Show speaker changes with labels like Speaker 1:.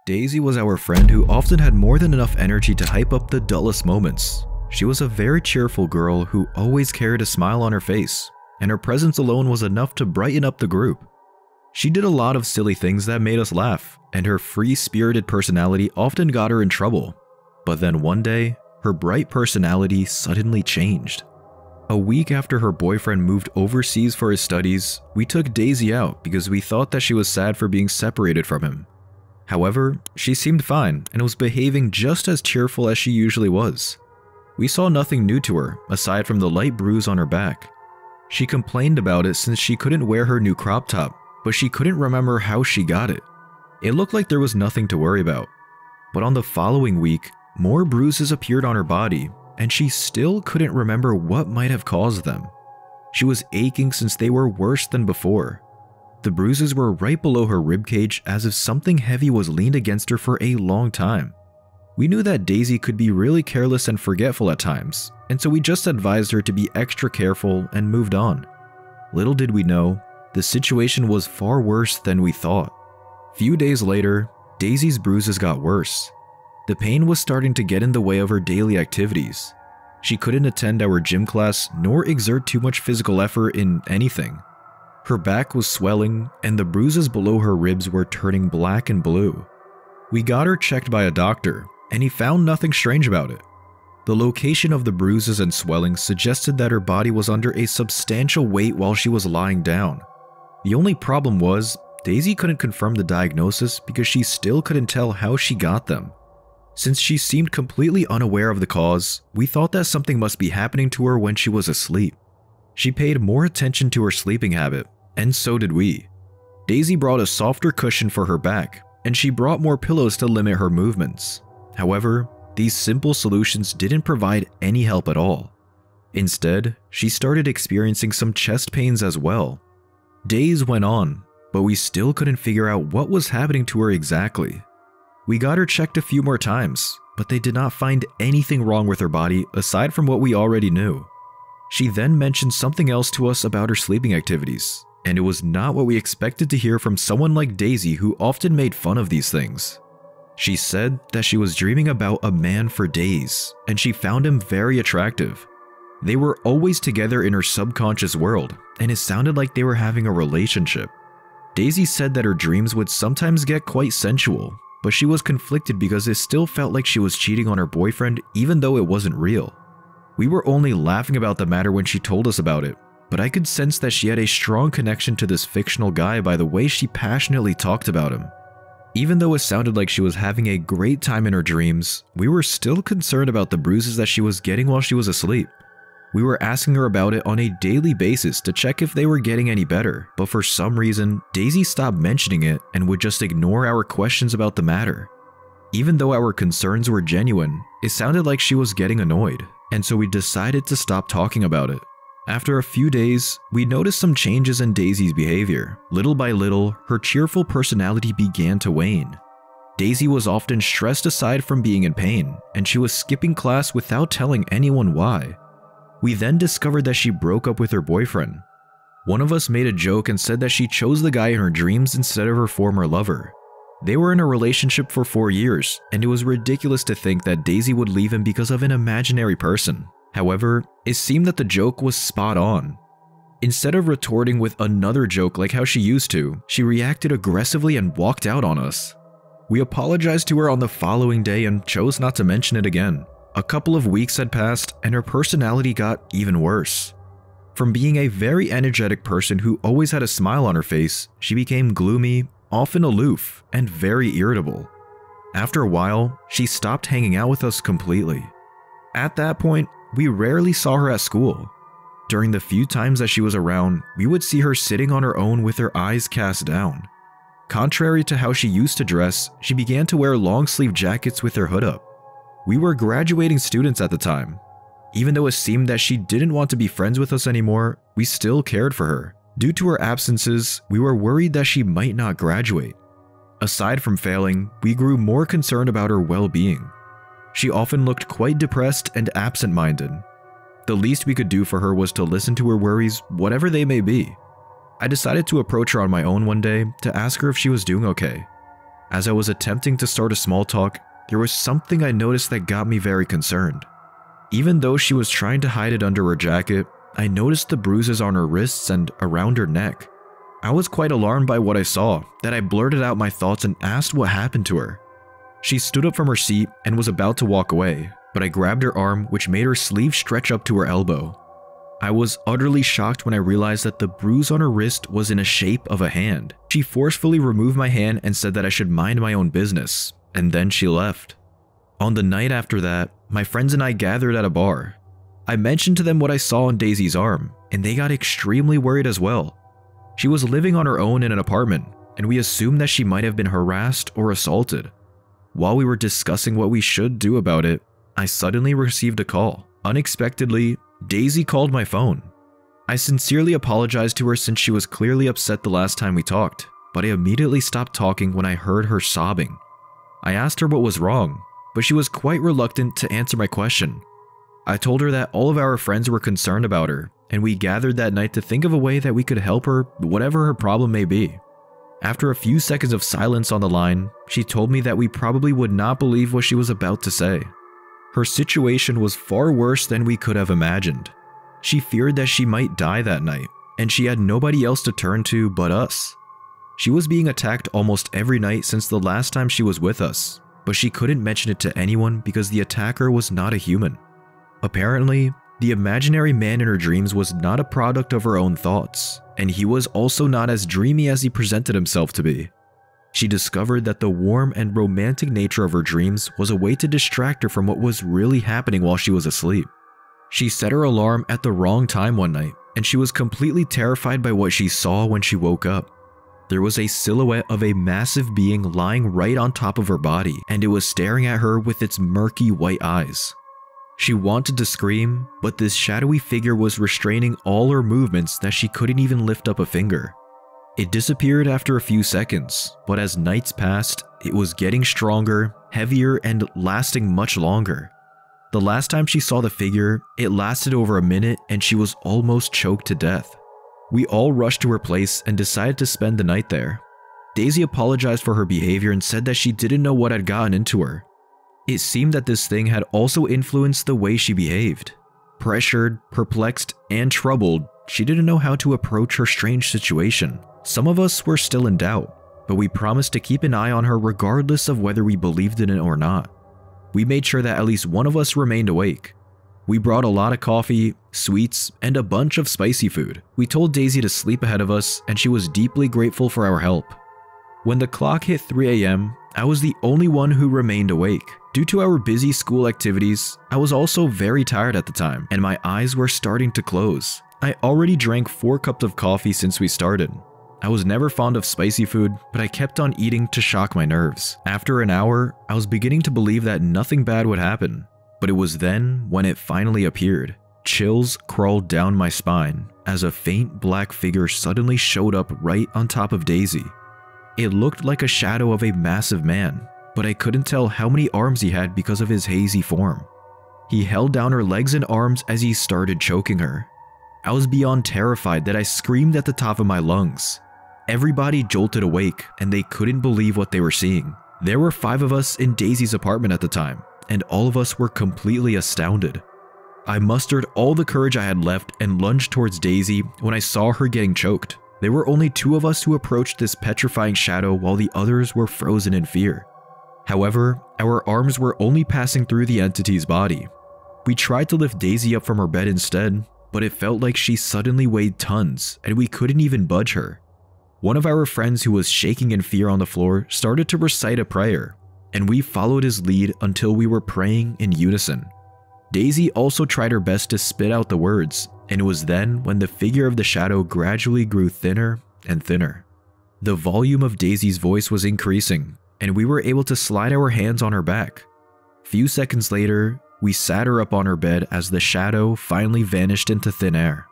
Speaker 1: Daisy was our friend who often had more than enough energy to hype up the dullest moments. She was a very cheerful girl who always carried a smile on her face, and her presence alone was enough to brighten up the group. She did a lot of silly things that made us laugh, and her free-spirited personality often got her in trouble. But then one day, her bright personality suddenly changed. A week after her boyfriend moved overseas for his studies, we took Daisy out because we thought that she was sad for being separated from him. However, she seemed fine and was behaving just as cheerful as she usually was. We saw nothing new to her, aside from the light bruise on her back. She complained about it since she couldn't wear her new crop top, but she couldn't remember how she got it. It looked like there was nothing to worry about. But on the following week, more bruises appeared on her body, and she still couldn't remember what might have caused them. She was aching since they were worse than before. The bruises were right below her ribcage, as if something heavy was leaned against her for a long time. We knew that Daisy could be really careless and forgetful at times, and so we just advised her to be extra careful and moved on. Little did we know, the situation was far worse than we thought. Few days later, Daisy's bruises got worse. The pain was starting to get in the way of her daily activities. She couldn't attend our gym class nor exert too much physical effort in anything. Her back was swelling, and the bruises below her ribs were turning black and blue. We got her checked by a doctor, and he found nothing strange about it. The location of the bruises and swelling suggested that her body was under a substantial weight while she was lying down. The only problem was, Daisy couldn't confirm the diagnosis because she still couldn't tell how she got them. Since she seemed completely unaware of the cause, we thought that something must be happening to her when she was asleep. She paid more attention to her sleeping habit, and so did we. Daisy brought a softer cushion for her back, and she brought more pillows to limit her movements. However, these simple solutions didn't provide any help at all. Instead, she started experiencing some chest pains as well. Days went on, but we still couldn't figure out what was happening to her exactly. We got her checked a few more times, but they did not find anything wrong with her body aside from what we already knew. She then mentioned something else to us about her sleeping activities, and it was not what we expected to hear from someone like Daisy, who often made fun of these things. She said that she was dreaming about a man for days, and she found him very attractive. They were always together in her subconscious world, and it sounded like they were having a relationship. Daisy said that her dreams would sometimes get quite sensual, but she was conflicted because it still felt like she was cheating on her boyfriend even though it wasn't real. We were only laughing about the matter when she told us about it, but I could sense that she had a strong connection to this fictional guy by the way she passionately talked about him. Even though it sounded like she was having a great time in her dreams, we were still concerned about the bruises that she was getting while she was asleep. We were asking her about it on a daily basis to check if they were getting any better, but for some reason, Daisy stopped mentioning it and would just ignore our questions about the matter. Even though our concerns were genuine, it sounded like she was getting annoyed, and so we decided to stop talking about it. After a few days, we noticed some changes in Daisy's behavior. Little by little, her cheerful personality began to wane. Daisy was often stressed aside from being in pain, and she was skipping class without telling anyone why. We then discovered that she broke up with her boyfriend. One of us made a joke and said that she chose the guy in her dreams instead of her former lover. They were in a relationship for 4 years, and it was ridiculous to think that Daisy would leave him because of an imaginary person. However, it seemed that the joke was spot on. Instead of retorting with another joke like how she used to, she reacted aggressively and walked out on us. We apologized to her on the following day and chose not to mention it again. A couple of weeks had passed, and her personality got even worse. From being a very energetic person who always had a smile on her face, she became gloomy, often aloof, and very irritable. After a while, she stopped hanging out with us completely. At that point, we rarely saw her at school. During the few times that she was around, we would see her sitting on her own with her eyes cast down. Contrary to how she used to dress, she began to wear long-sleeve jackets with her hood up. We were graduating students at the time. Even though it seemed that she didn't want to be friends with us anymore, we still cared for her. Due to her absences, we were worried that she might not graduate. Aside from failing, we grew more concerned about her well-being. She often looked quite depressed and absent-minded. The least we could do for her was to listen to her worries, whatever they may be. I decided to approach her on my own one day to ask her if she was doing okay. As I was attempting to start a small talk, there was something I noticed that got me very concerned. Even though she was trying to hide it under her jacket, I noticed the bruises on her wrists and around her neck. I was quite alarmed by what I saw that I blurted out my thoughts and asked what happened to her. She stood up from her seat and was about to walk away, but I grabbed her arm, which made her sleeve stretch up to her elbow. I was utterly shocked when I realized that the bruise on her wrist was in a shape of a hand. She forcefully removed my hand and said that I should mind my own business, and then she left. On the night after that, my friends and I gathered at a bar. I mentioned to them what I saw on Daisy's arm, and they got extremely worried as well. She was living on her own in an apartment, and we assumed that she might have been harassed or assaulted. While we were discussing what we should do about it, I suddenly received a call. Unexpectedly, Daisy called my phone. I sincerely apologized to her since she was clearly upset the last time we talked, but I immediately stopped talking when I heard her sobbing. I asked her what was wrong, but she was quite reluctant to answer my question. I told her that all of our friends were concerned about her, and we gathered that night to think of a way that we could help her, whatever her problem may be. After a few seconds of silence on the line, she told me that we probably would not believe what she was about to say. Her situation was far worse than we could have imagined. She feared that she might die that night, and she had nobody else to turn to but us. She was being attacked almost every night since the last time she was with us, but she couldn't mention it to anyone because the attacker was not a human. Apparently, the imaginary man in her dreams was not a product of her own thoughts, and he was also not as dreamy as he presented himself to be. She discovered that the warm and romantic nature of her dreams was a way to distract her from what was really happening while she was asleep. She set her alarm at the wrong time one night, and she was completely terrified by what she saw when she woke up. There was a silhouette of a massive being lying right on top of her body, and it was staring at her with its murky white eyes. She wanted to scream, but this shadowy figure was restraining all her movements that she couldn't even lift up a finger. It disappeared after a few seconds, but as nights passed, it was getting stronger, heavier, and lasting much longer. The last time she saw the figure, it lasted over a minute and she was almost choked to death. We all rushed to her place and decided to spend the night there. Daisy apologized for her behavior and said that she didn't know what had gotten into her. It seemed that this thing had also influenced the way she behaved. Pressured, perplexed, and troubled, she didn't know how to approach her strange situation. Some of us were still in doubt, but we promised to keep an eye on her regardless of whether we believed in it or not. We made sure that at least one of us remained awake. We brought a lot of coffee, sweets, and a bunch of spicy food. We told Daisy to sleep ahead of us, and she was deeply grateful for our help. When the clock hit 3 a.m., I was the only one who remained awake. Due to our busy school activities, I was also very tired at the time, and my eyes were starting to close. I already drank 4 cups of coffee since we started. I was never fond of spicy food, but I kept on eating to shock my nerves. After an hour, I was beginning to believe that nothing bad would happen, but it was then when it finally appeared. Chills crawled down my spine as a faint black figure suddenly showed up right on top of Daisy. It looked like a shadow of a massive man, but I couldn't tell how many arms he had because of his hazy form. He held down her legs and arms as he started choking her. I was beyond terrified that I screamed at the top of my lungs. Everybody jolted awake and they couldn't believe what they were seeing. There were 5 of us in Daisy's apartment at the time, and all of us were completely astounded. I mustered all the courage I had left and lunged towards Daisy when I saw her getting choked. There were only 2 of us who approached this petrifying shadow while the others were frozen in fear. However, our arms were only passing through the entity's body. We tried to lift Daisy up from her bed instead, but it felt like she suddenly weighed tons and we couldn't even budge her. One of our friends who was shaking in fear on the floor started to recite a prayer, and we followed his lead until we were praying in unison. Daisy also tried her best to spit out the words, and it was then when the figure of the shadow gradually grew thinner and thinner. The volume of Daisy's voice was increasing, and we were able to slide our hands on her back. Few seconds later, we sat her up on her bed as the shadow finally vanished into thin air.